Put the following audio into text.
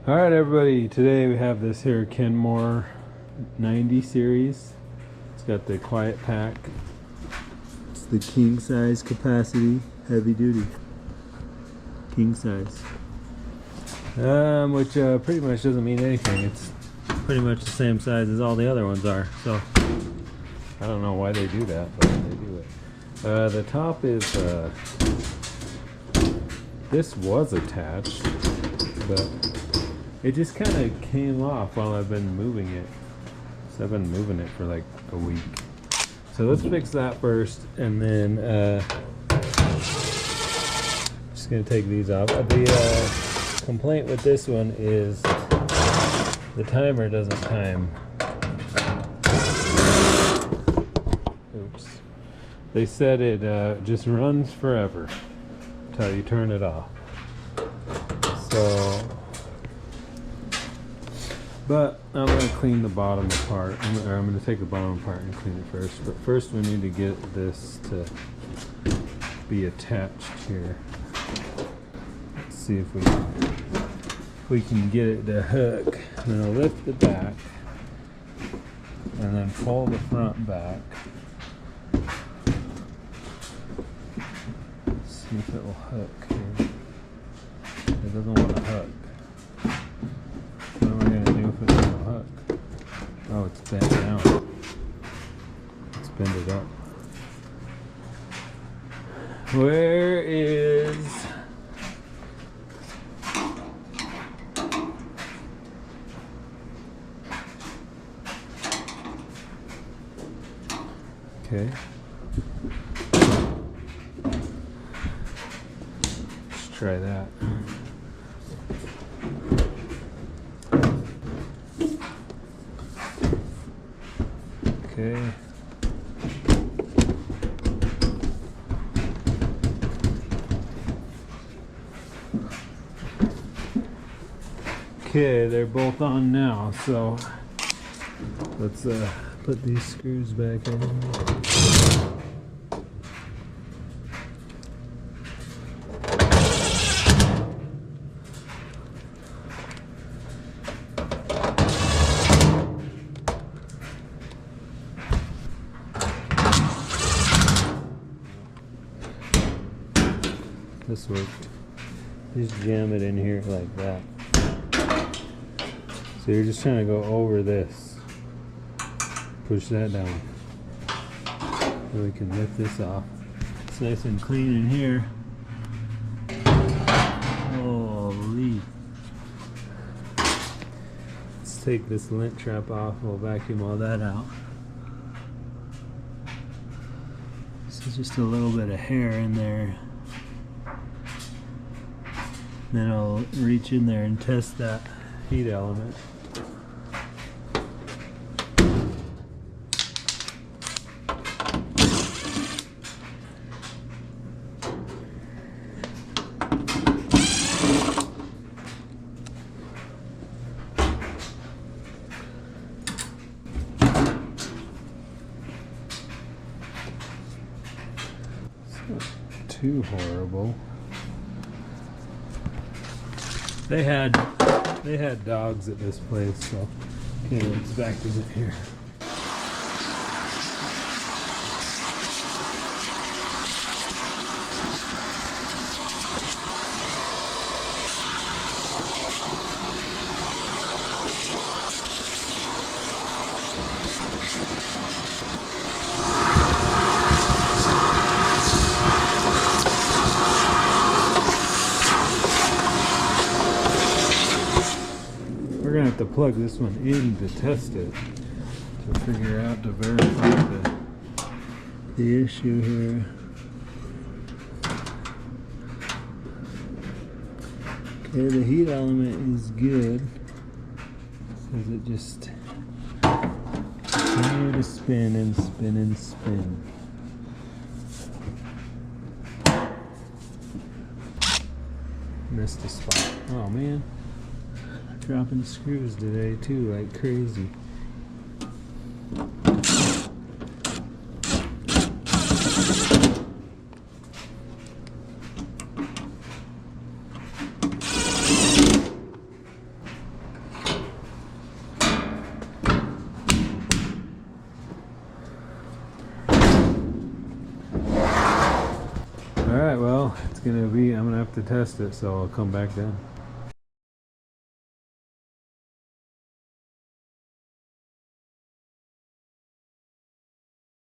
Alright everybody, today we have this here Kenmore 90 series. It's got the quiet pack. It's the king size capacity, heavy duty. King size. Which pretty much doesn't mean anything. It's pretty much the same size as all the other ones are. So I don't know why they do that, but they do it. The top is this was attached, but it just kind of came off while I've been moving it. So I've been moving it for like a week. So let's fix that first, and then just gonna take these off. The complaint with this one is the timer doesn't time. Oops. They said it just runs forever until you turn it off. So. But I'm going to clean the bottom apart. I'm going to take the bottom apart and clean it first. But first we need to get this to be attached here. Let's see if we can get it to hook. I'm going to lift the back and then pull the front back. Let's see if it will hook here. It doesn't want to hook. What am I going to do if it doesn't hook? Oh, it's bent down. Let's bend it up. Where is... Okay. Let's try that. Okay. Okay, they're both on now, so let's put these screws back in. This worked. Just jam it in here like that. So you're just trying to go over this. Push that down. So we can lift this off. It's nice and clean in here. Holy. Let's take this lint trap off. We'll vacuum all that out. This is just a little bit of hair in there. Then I'll reach in there and test that heat element. It's not too horrible. They had dogs at this place, so okay, let's vacuum it here. We're gonna have to plug this one in to test it, to figure out, to verify the issue here. Okay, the heat element is good, because it just continue to spin and spin and spin. Missed a spot. Oh man. Dropping screws today too, like crazy. Alright, well, it's gonna be, I'm gonna have to test it, so I'll come back then.